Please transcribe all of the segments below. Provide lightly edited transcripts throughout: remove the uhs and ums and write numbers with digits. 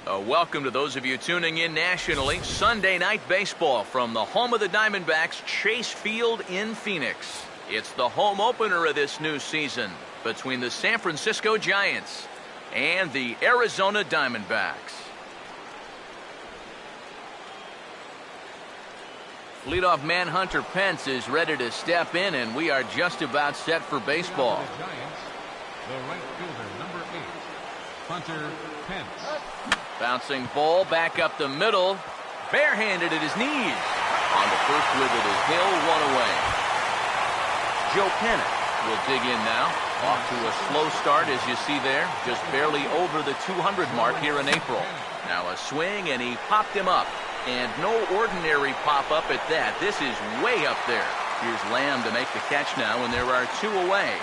Welcome to those of you tuning in nationally. Sunday night baseball from the home of the Diamondbacks, Chase Field in Phoenix. It's the home opener of this new season between the San Francisco Giants and the Arizona Diamondbacks. Leadoff man Hunter Pence is ready to step in, and we are just about set for baseball. The Giants, the right fielder, number 8, Hunter Pence. Bouncing ball back up the middle, barehanded at his knees. On the first with it is Hill, one away. Joe Pennant will dig in now. Off to a slow start, as you see there, just barely over the 200 mark here in April. Now a swing, and he popped him up. And no ordinary pop-up at that. This is way up there. Here's Lamb to make the catch now, and there are 2 away.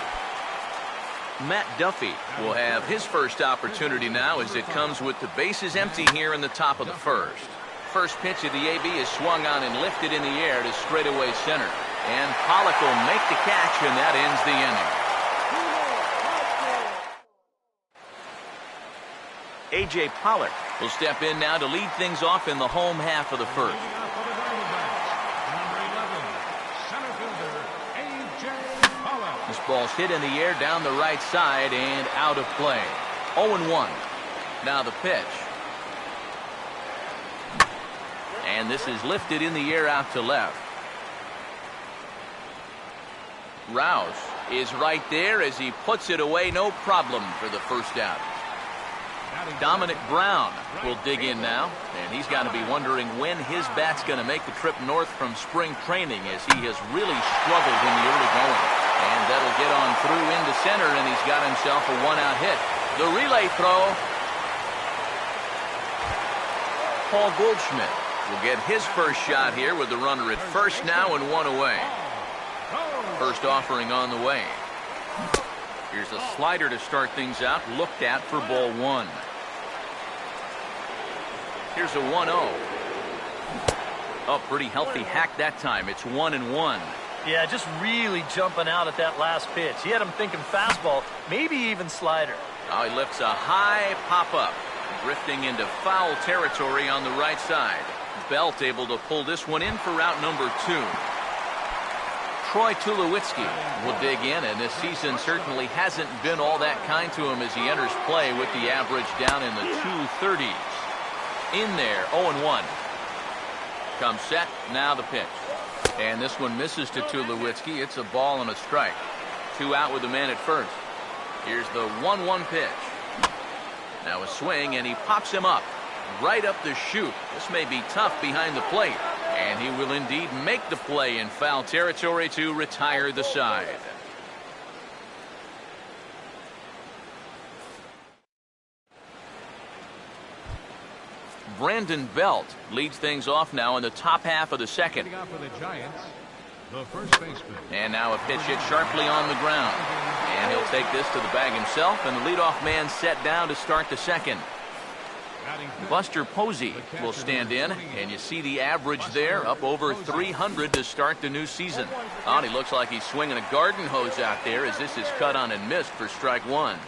Matt Duffy will have his first opportunity now as it comes with the bases empty here in the top of the first. First pitch of the AB is swung on and lifted in the air to straightaway center. And Pollock will make the catch, and that ends the inning. A.J. Pollock will step in now to lead things off in the home half of the first. This ball's hit in the air down the right side and out of play. 0-1. Now the pitch. And this is lifted in the air out to left. Rouse is right there as he puts it away, no problem for the first out. Dominic Brown will dig in now, and he's got to be wondering when his bat's going to make the trip north from spring training, as he has really struggled in the early going. And that'll get on through into center, and he's got himself a 1-out hit. The relay throw. Paul Goldschmidt will get his first shot here with the runner at first now and 1 away. First offering on the way. Here's a slider to start things out, looked at for ball 1. Here's a 1-0. Oh, pretty healthy hack that time. It's 1-1. Yeah, just really jumping out at that last pitch. He had him thinking fastball, maybe even slider. Now he lifts a high pop-up, drifting into foul territory on the right side. Belt able to pull this one in for route number 2. Troy Tulowitzki will dig in, and this season certainly hasn't been all that kind to him as he enters play with the average down in the 230s. In there, 0-1. Comes set, now the pitch. And this one misses to Tulowitzki. It's a ball and a strike. 2 out with the man at first. Here's the 1-1 pitch. Now a swing, and he pops him up. Right up the chute. This may be tough behind the plate. And he will indeed make the play in foul territory to retire the side. Brandon Belt leads things off now in the top half of the second. And now a pitch hit sharply on the ground. And he'll take this to the bag himself, and the leadoff man set down to start the second. Buster Posey will stand in, and you see the average there, up over 300 to start the new season. Oh, he looks like he's swinging a garden hose out there as this is cut on and missed for strike 1.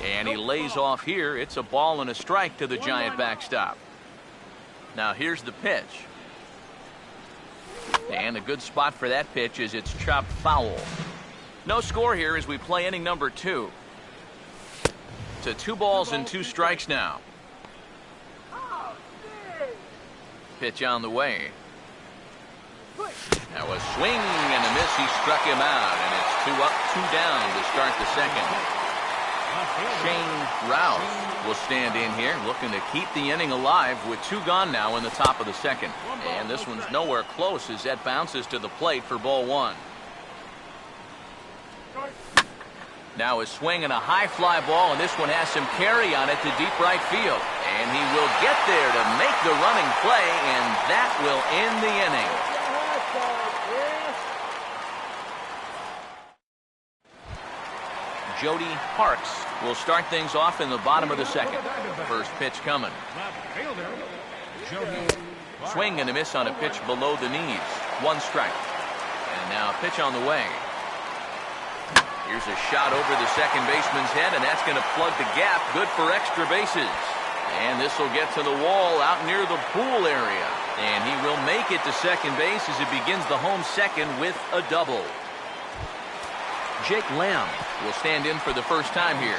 And he lays off here. It's a ball and a strike to the Giant backstop. Now here's the pitch. And a good spot for that pitch is it's chopped foul. No score here as we play inning number 2. To 2 balls and 2 strikes now. Pitch on the way. Now a swing and a miss. He struck him out, and it's 2 up, 2 down to start the second. Shane Rouse will stand in here looking to keep the inning alive with 2 gone now in the top of the second. And this one's nowhere close as that bounces to the plate for ball 1. Now a swing and a high fly ball, and this one has some carry on it to deep right field. And he will get there to make the running play, and that will end the inning. Jody Parks will start things off in the bottom of the second. First pitch coming. Swing and a miss on a pitch below the knees. 1 strike. And now a pitch on the way. Here's a shot over the second baseman's head, and that's going to plug the gap. Good for extra bases. And this will get to the wall out near the pool area. And he will make it to second base as he begins the home second with a double. Jake Lamb will stand in for the first time here.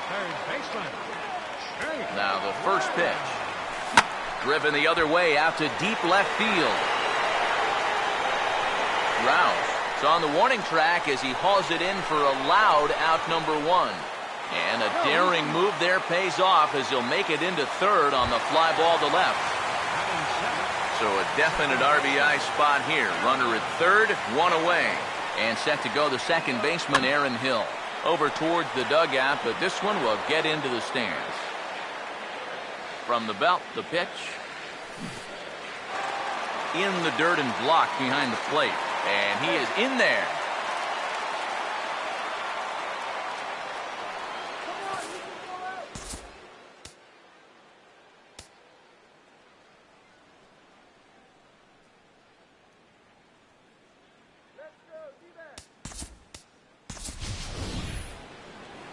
Third baseman. Now the first pitch. Driven the other way out to deep left field. Rouse is on the warning track as he hauls it in for a loud out number one. And a daring move there pays off as he'll make it into third on the fly ball to left. So a definite RBI spot here. Runner at third, one away. And set to go the second baseman, Aaron Hill. Over towards the dugout, but this one will get into the stands. From the belt, the pitch. In the dirt and blocked behind the plate. And he is in there.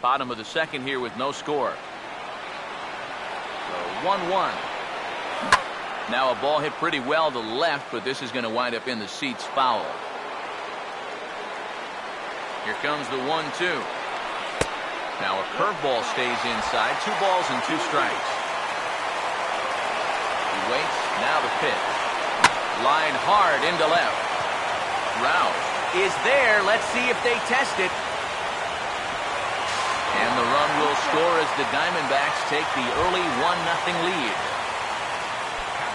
Bottom of the second here with no score. So 1-1. Now a ball hit pretty well to left, but this is going to wind up in the seats foul. Here comes the 1-2. Now a curveball stays inside. 2 balls and 2 strikes. He waits. Now the pitch. Line hard into left. Rouse is there. Let's see if they test it. And the run will score as the Diamondbacks take the early 1-0 lead.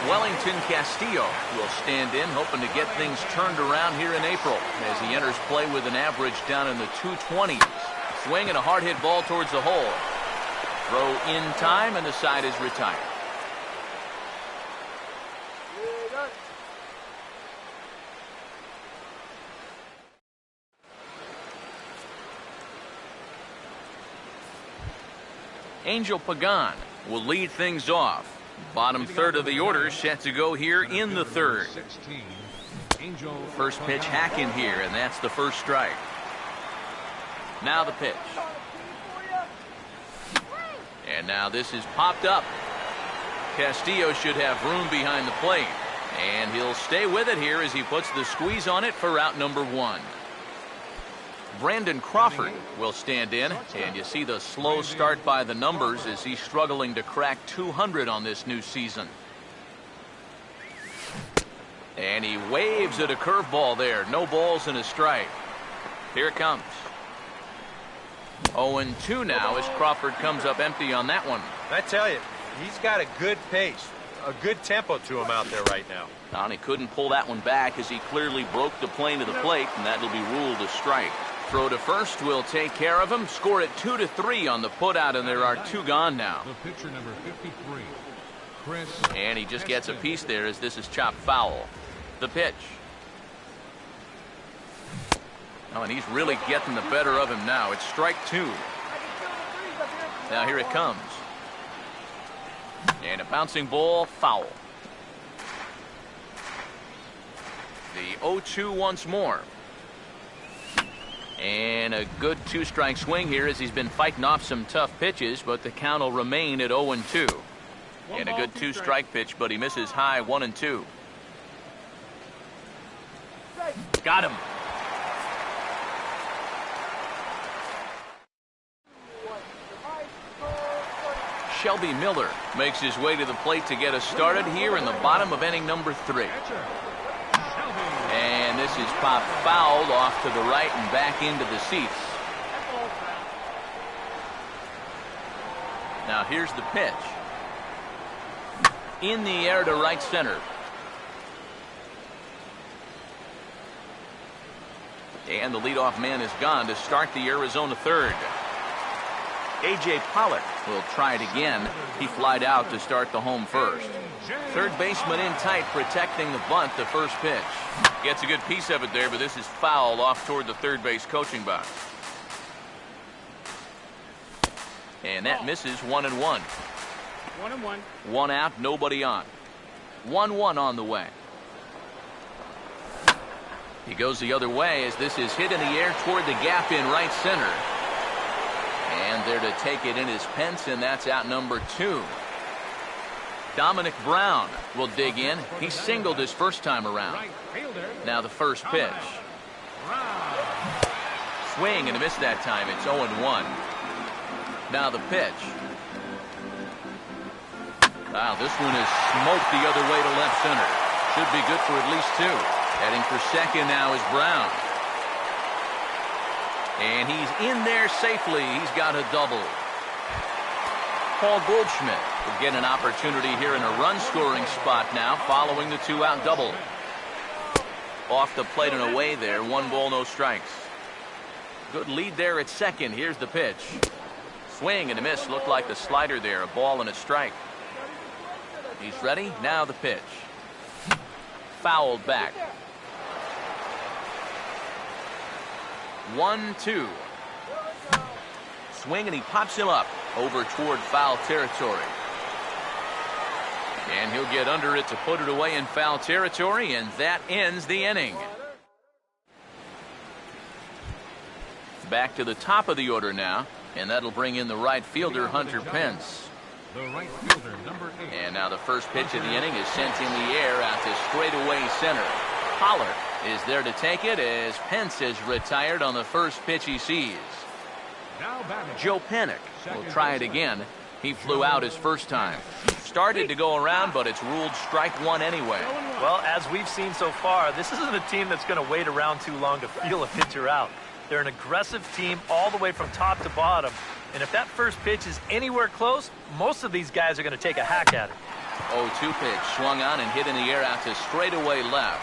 Wellington Castillo will stand in, hoping to get things turned around here in April as he enters play with an average down in the 220s. Swing and a hard hit ball towards the hole. Throw in time, and the side is retired. Angel Pagan will lead things off. Bottom third of the order set to go here in the third. First pitch hack in here, and that's the first strike. Now the pitch. And now this is popped up. Castillo should have room behind the plate. And he'll stay with it here as he puts the squeeze on it for out number one. Brandon Crawford will stand in, and you see the slow start by the numbers as he's struggling to crack 200 on this new season. And he waves at a curveball there. No balls and a strike. Here it comes. 0-2 now as Crawford comes up empty on that one. I tell you, he's got a good pace, a good tempo to him out there right now. And he couldn't pull that one back as he clearly broke the plane to the plate, and that'll be ruled a strike. Throw to first will take care of him. Score it 2-3 on the putout, and there are 2 gone now. The pitcher number 53, Chris. And he just gets a piece there as this is chopped foul. The pitch. Oh, and he's really getting the better of him now. It's strike 2. Now here it comes. And a bouncing ball, foul. The 0-2 once more. And a good 2-strike swing here as he's been fighting off some tough pitches, but the count will remain at 0-2. And a good 2-strike pitch, but he misses high 1-2. Got him. Shelby Miller makes his way to the plate to get us started here in the bottom of inning number 3. And this is popped fouled off to the right and back into the seats. Now here's the pitch. In the air to right center. And the leadoff man is gone to start the Arizona third. A.J. Pollock will try it again. He flied out to start the home first. Third baseman in tight, protecting the bunt, the first pitch. Gets a good piece of it there, but this is foul off toward the third base coaching box. And that misses 1-1. 1-1. 1 out, nobody on. 1-1 on the way. He goes the other way as this is hit in the air toward the gap in right center. And there to take it in is Pence, and that's out number 2. Dominic Brown will dig in. He singled his first time around. Now the first pitch. Swing and a miss that time. It's 0-1. Now the pitch. Wow, this one is smoked the other way to left center. Should be good for at least 2. Heading for second now is Brown. And he's in there safely. He's got a double. Paul Goldschmidt will get an opportunity here in a run-scoring spot now following the 2-out double. Off the plate and away there. 1 ball, no strikes. Good lead there at second. Here's the pitch. Swing and a miss. Looked like the slider there. A ball and a strike. He's ready. Now the pitch. Fouled back. 1-2. Swing and he pops him up over toward foul territory. And he'll get under it to put it away in foul territory, and that ends the inning. Back to the top of the order now, and that'll bring in the right fielder, Hunter Pence. The right fielder, number 8. And now the first pitch of the inning is sent in the air out to straightaway center. Pollard is there to take it as Pence is retired on the first pitch he sees. Now batting. Joe Panik will try it again. He flew out his first time. Started to go around, but it's ruled strike 1 anyway. Well, as we've seen so far, this isn't a team that's going to wait around too long to feel a pitcher out. They're an aggressive team all the way from top to bottom. And if that first pitch is anywhere close, most of these guys are going to take a hack at it. 0-2 pitch swung on and hit in the air out to straightaway left.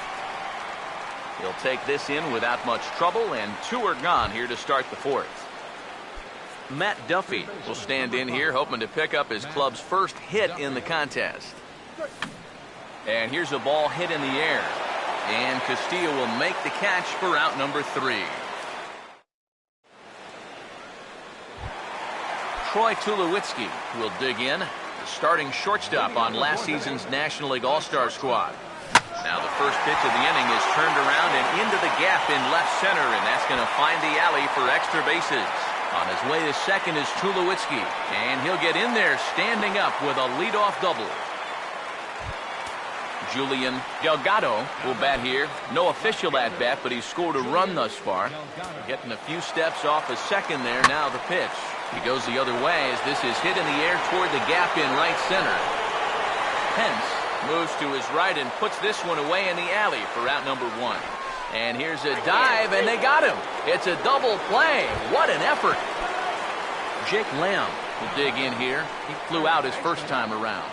He'll take this in without much trouble, and 2 are gone here to start the 4th. Matt Duffy will stand in here hoping to pick up his club's first hit in the contest. And here's a ball hit in the air. And Castillo will make the catch for out number 3. Troy Tulowitzki will dig in, the starting shortstop on last season's National League All-Star squad. Now the first pitch of the inning is turned around and into the gap in left center, and that's going to find the alley for extra bases. On his way to second is Tulowitzki, and he'll get in there standing up with a leadoff double. Julian Delgado will bat here. No official at bat, but he's scored a run thus far. Getting a few steps off a second there. Now the pitch. He goes the other way as this is hit in the air toward the gap in right center. Pence moves to his right and puts this one away in the alley for out number 1. And here's a dive, and they got him. It's a double play. What an effort. Jake Lamb will dig in here. He flew out his first time around.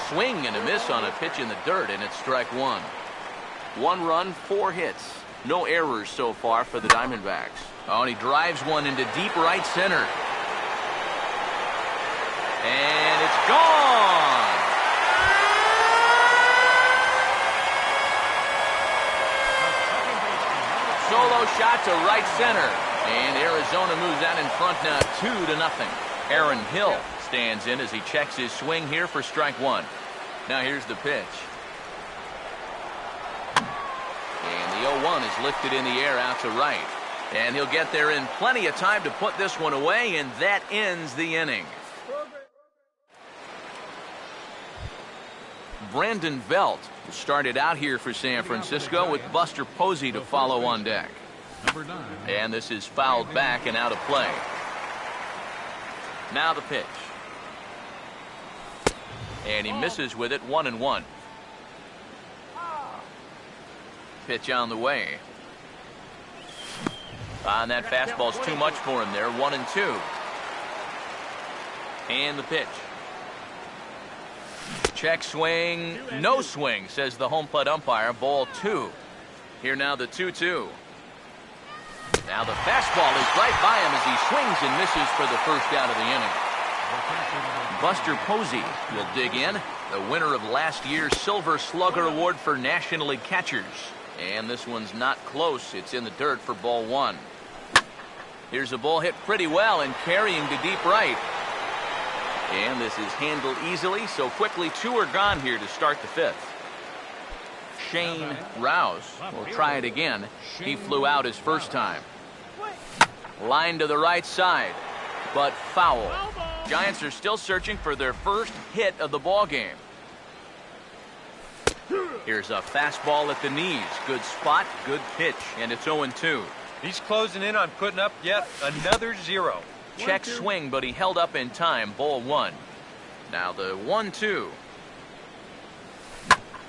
Swing and a miss on a pitch in the dirt, and it's strike 1. 1 run, 4 hits. No errors so far for the Diamondbacks. Oh, and he drives one into deep right center. And it's gone. Solo shot to right center. And Arizona moves out in front now 2-0. Aaron Hill stands in as he checks his swing here for strike 1. Now here's the pitch. And the 0-1 is lifted in the air out to right. And he'll get there in plenty of time to put this one away, and that ends the inning. Brandon Belt started out here for San Francisco with Buster Posey to follow on deck. Number 9. And this is fouled back and out of play. Now the pitch. And he misses with it, 1-1. Pitch on the way. And that fastball's too much for him there, 1-2. And the pitch. Check swing, no swing, says the home plate umpire. Ball 2. Here now the 2-2. Now the fastball is right by him as he swings and misses for the first out of the inning. Buster Posey will dig in, the winner of last year's Silver Slugger Award for National League catchers. And this one's not close. It's in the dirt for ball 1. Here's a ball hit pretty well and carrying to deep right. And this is handled easily, so quickly 2 are gone here to start the 5th. Shane Rouse will try it again. He flew out his first time. Line to the right side, but foul. Giants are still searching for their first hit of the ball game. Here's a fastball at the knees. Good spot, good pitch, and it's 0-2. He's closing in on putting up yet another 0. Check swing, but he held up in time. Ball 1. Now the 1-2.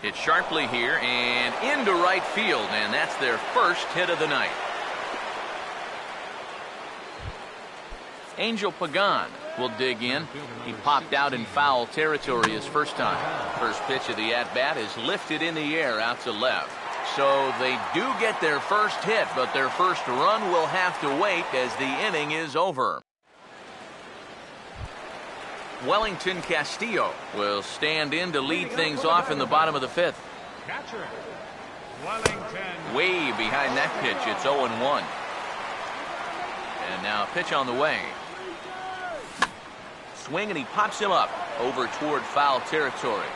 Hit sharply here and into right field, and that's their first hit of the night. Angel Pagan will dig in. He popped out in foul territory his first time. First pitch of the at-bat is lifted in the air out to left. So they do get their first hit, but their first run will have to wait as the inning is over. Wellington Castillo will stand in to lead things off in the bottom of the 5th. Catcher, Wellington. Way behind that pitch, it's 0-1. And now a pitch on the way. Swing, and he pops him up over toward foul territory.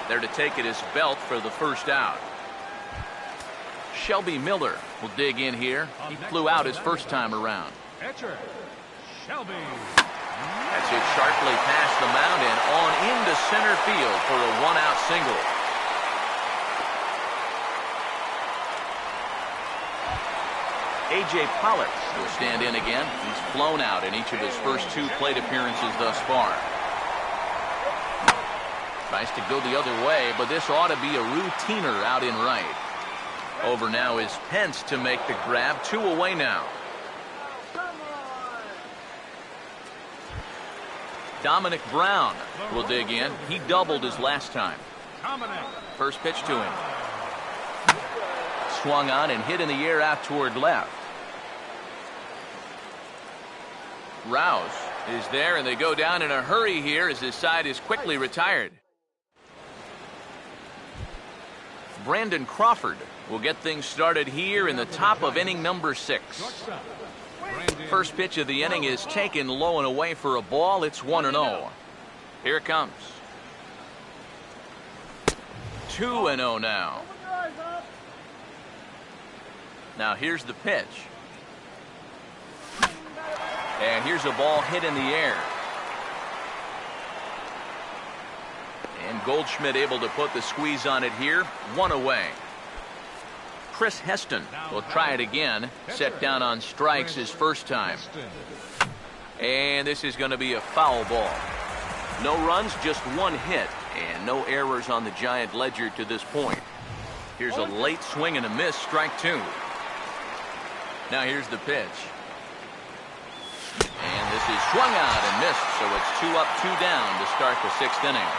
There to take it is Belt for the first out. Shelby Miller will dig in here. He flew out his first time around. Catcher, Shelby. That's hit sharply past the mound and on into center field for a 1-out single. A.J. Pollock will stand in again. He's flown out in each of his first 2 plate appearances thus far. Tries to go the other way, but this ought to be a routiner out in right. Over now is Pence to make the grab. 2 away now. Dominic Brown will dig in. He doubled his last time. First pitch to him. Swung on and hit in the air out toward left. Rouse is there, and they go down in a hurry here as his side is quickly retired. Brandon Crawford will get things started here in the top of inning number 6. First pitch of the inning is taken low and away for a ball. It's 1-0. Here it comes. 2-0 now. Now here's the pitch. And here's a ball hit in the air. And Goldschmidt able to put the squeeze on it here. 1 away. Chris Heston will try it again. Set down on strikes his first time. And this is going to be a foul ball. No runs, just 1 hit. And no errors on the Giant ledger to this point. Here's a late swing and a miss. Strike 2. Now here's the pitch. And this is swung out and missed, so it's 2 up, 2 down to start the 6th inning.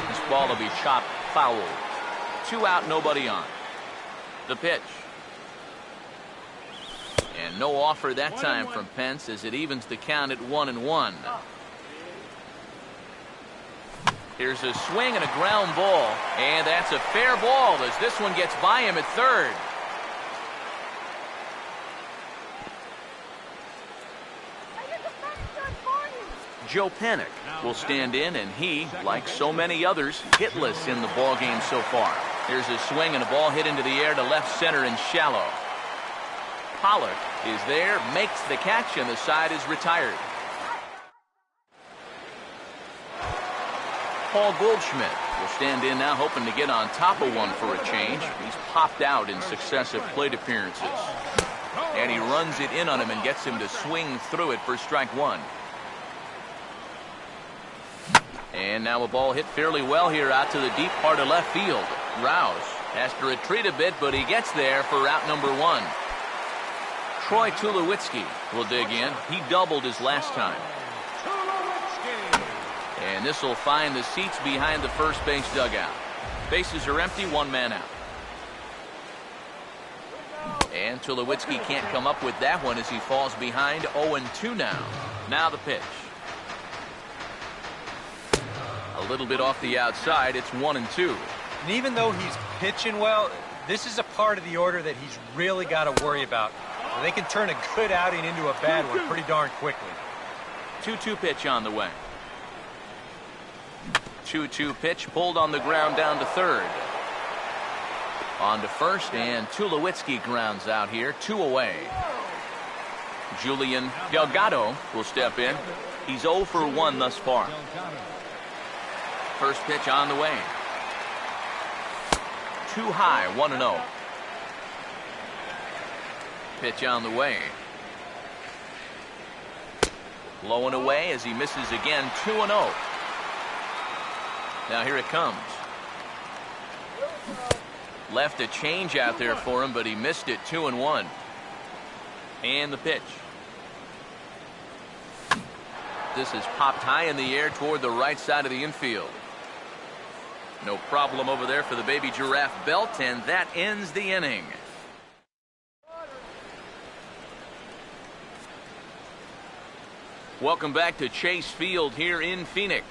This ball will be chopped foul. 2 out, nobody on. The pitch. And no offer that time from Pence as it evens the count at 1-1. Here's a swing and a ground ball, and that's a fair ball as this one gets by him at third. Joe Panik will stand in, and he, like so many others, hitless in the ball game so far. Here's a swing and a ball hit into the air to left center and shallow. Pollock is there, makes the catch, and the side is retired. Paul Goldschmidt will stand in now, hoping to get on top of one for a change. He's popped out in successive plate appearances. And he runs it in on him and gets him to swing through it for strike 1. And now a ball hit fairly well here out to the deep part of left field. Rouse has to retreat a bit, but he gets there for out number 1. Troy Tulowitzki will dig in. He doubled his last time. And this will find the seats behind the first base dugout. Bases are empty, 1 man out. And Tulowitzki can't come up with that one as he falls behind. 0-2 now. Now the pitch. A little bit off the outside. It's 1-2. And even though he's pitching well, this is a part of the order that he's really got to worry about. They can turn a good outing into a bad one pretty darn quickly. 2-2 pitch on the way. 2-2 pitch pulled on the ground down to third. On to first, and Tulowitzki grounds out here, 2 away. Julian Delgado will step in. He's 0 for 1 thus far. First pitch on the way. Too high, 1-0. Pitch on the way. Low and away as he misses again, 2-0. Now here it comes. Left a change out there for him, but he missed it, 2-1. And the pitch. This is popped high in the air toward the right side of the infield. No problem over there for the baby giraffe Belt, and that ends the inning. Welcome back to Chase Field here in Phoenix.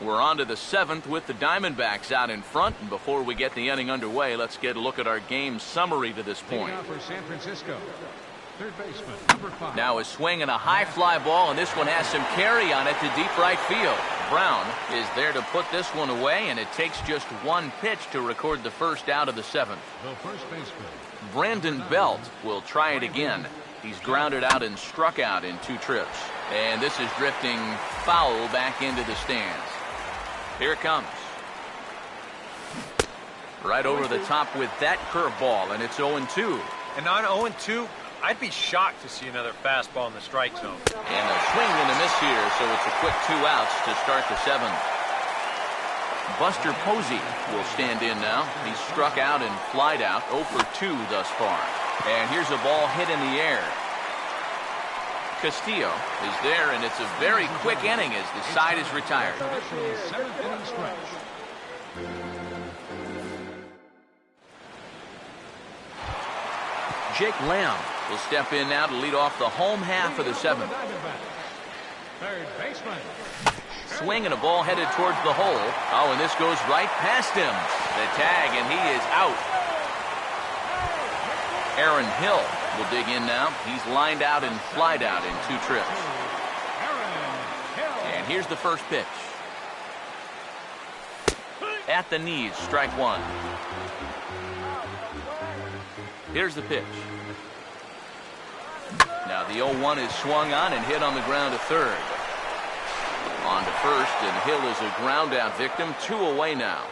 We're on to the 7th with the Diamondbacks out in front. And before we get the inning underway, let's get a look at our game summary to this point. For San Francisco, third baseman, number 5. Now a swing and a high fly ball, and this one has some carry on it to deep right field. Brown is there to put this one away, and it takes just 1 pitch to record the first out of the 7th. The first baseman, Brandon Belt will try it again. He's grounded out and struck out in 2 trips. And this is drifting foul back into the stands. Here it comes. Right over the top with that curveball, and it's 0-2. And on 0-2, I'd be shocked to see another fastball in the strike zone. And a swing and a miss here, so it's a quick 2 outs to start the 7th. Buster Posey will stand in now. He's struck out and flied out, 0 for 2 thus far. And here's a ball hit in the air. Castillo is there, and it's a very quick inning as the side is retired. traditional 7th inning stretch. Jake Lamb will step in now to lead off the home half of the 7th. Third baseman, Swing and a ball headed towards the hole. Oh, and this goes right past him. The tag, and he is out. Aaron Hill will dig in now. He's lined out and flied out in 2 trips. And here's the first pitch. At the knees, strike 1. Here's the pitch. Now the 0-1 is swung on and hit on the ground to third. On to first, and Hill is a ground out victim, 2 away now.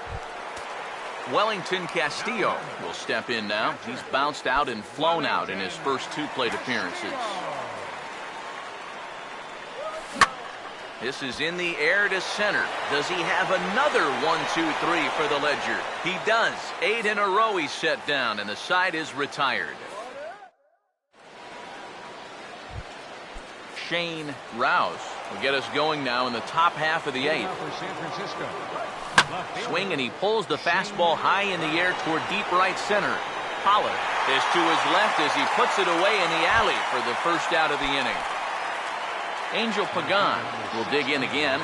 Wellington Castillo will step in now. He's bounced out and flown out in his first 2 plate appearances. This is in the air to center. Does he have another 1-2-3 for the Ledger? He does. 8 in a row he's set down, and the side is retired. Shane Rouse will get us going now in the top half of the 8th. for San Francisco. Swing, and he pulls the fastball high in the air toward deep right center. Pollard is to his left as he puts it away in the alley for the first out of the inning. Angel Pagan will dig in again.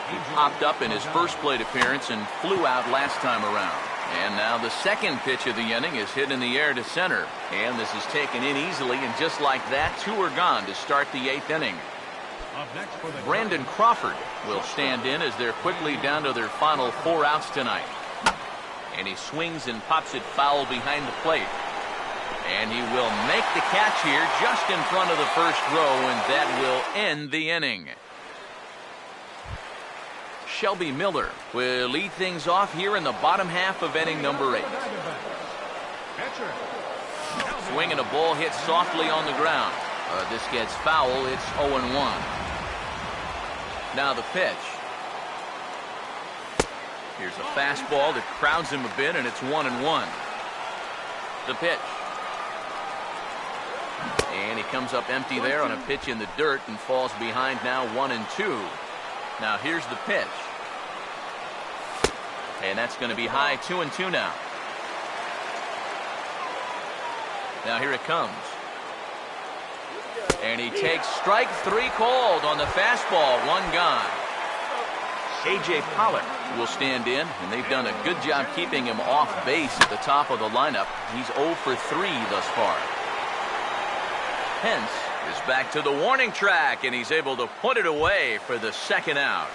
He popped up in his first plate appearance and flew out last time around. And now the second pitch of the inning is hit in the air to center. And this is taken in easily, and just like that, 2 are gone to start the 8th inning. Up next for the Brandon Crawford will stand in as they're quickly down to their final 4 outs tonight. And he swings and pops it foul behind the plate. And he will make the catch here just in front of the first row, and that will end the inning. Shelby Miller will lead things off here in the bottom half of inning number 8. catcher. Swing and a ball hit softly on the ground. This gets foul. It's 0-1. Now the pitch. Here's a fastball that crowds him a bit, and it's 1-1. The pitch. And he comes up empty there on a pitch in the dirt and falls behind now 1-2. Now here's the pitch. And that's going to be high, 2-2 now. Now here it comes. And he takes strike 3 called on the fastball, 1 gone. A.J. Pollock will stand in, and they've done a good job keeping him off base at the top of the lineup. He's 0 for 3 thus far. Pence is back to the warning track, and he's able to put it away for the second out.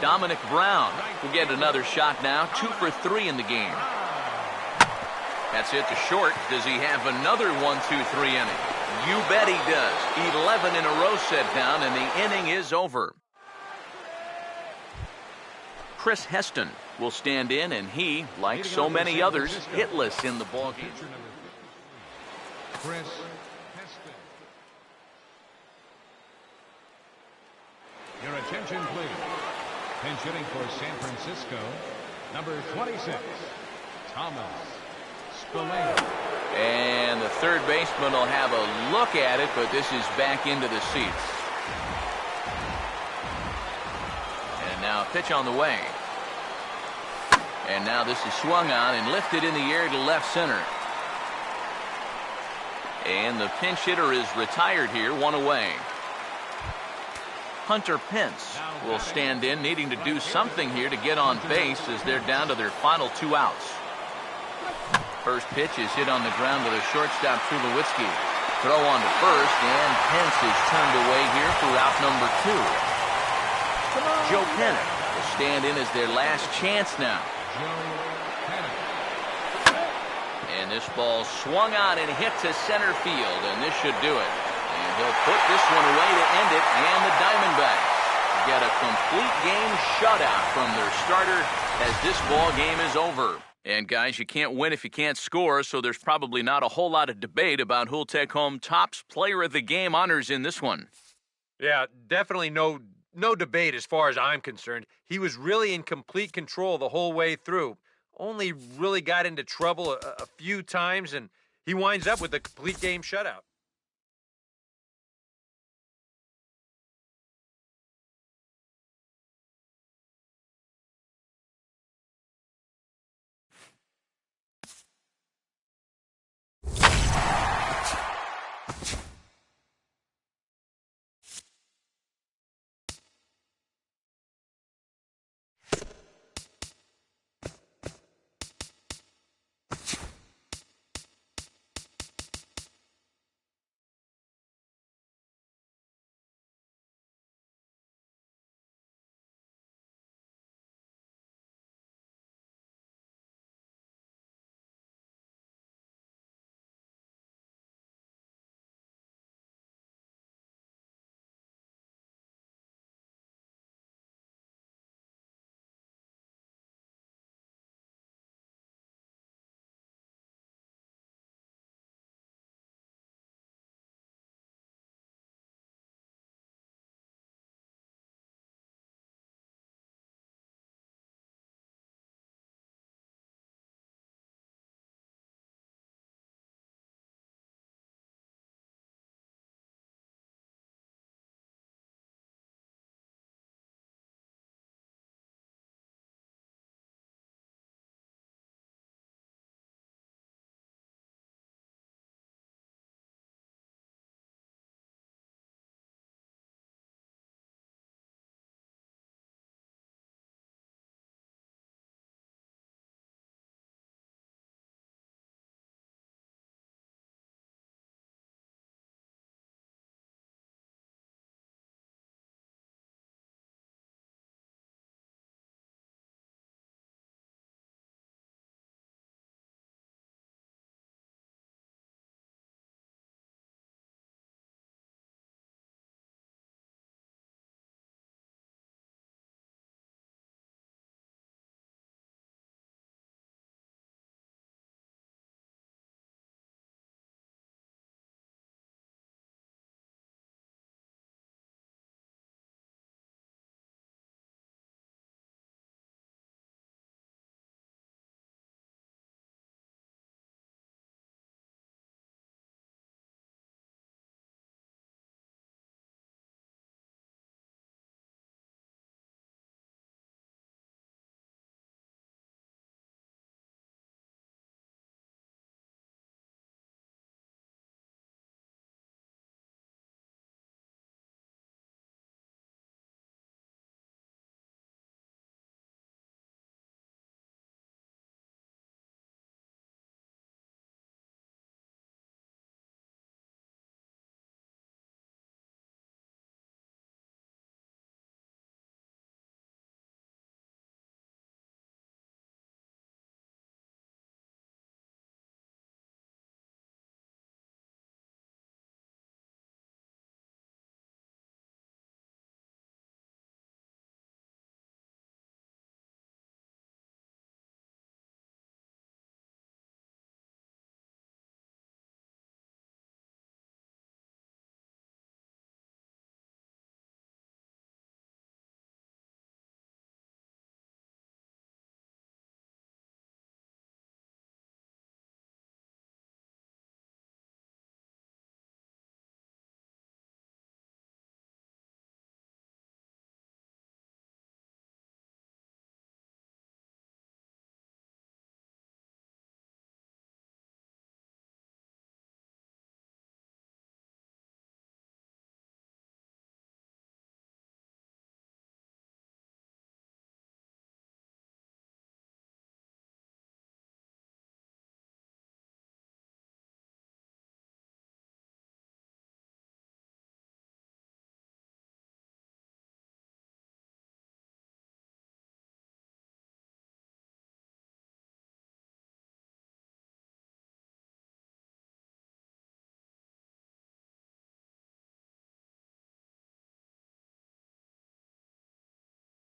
Dominic Brown will get another shot now, 2 for 3 in the game. That's hit to short. Does he have another 1-2-3 inning? You bet he does. 11 in a row set down, and the inning is over. Chris Heston will stand in, and he, like so many others, hitless in the ballgame. Chris Heston. Your attention, please. Pinch hitting for San Francisco, number 26, Thomas Spillane. And the third baseman will have a look at it, but this is back into the seats. And now a pitch on the way. And now this is swung on and lifted in the air to left center. And the pinch hitter is retired here, 1 away. Hunter Pence will stand in, needing to do something here to get on base as they're down to their final 2 outs. First pitch is hit on the ground to the shortstop, Tulowitzki. Throw on to first, and Pence is turned away here for out number 2. Joe Pennant will stand in as their last chance now. And this ball swung on and hit to center field, and this should do it. And he'll put this one away to end it, and the Diamondbacks get a complete game shutout from their starter as this ball game is over. And guys, you can't win if you can't score, so there's probably not a whole lot of debate about who'll take home Topps Player of the Game honors in this one. Yeah, definitely no debate as far as I'm concerned. He was really in complete control the whole way through. Only really got into trouble a few times, and he winds up with a complete game shutout.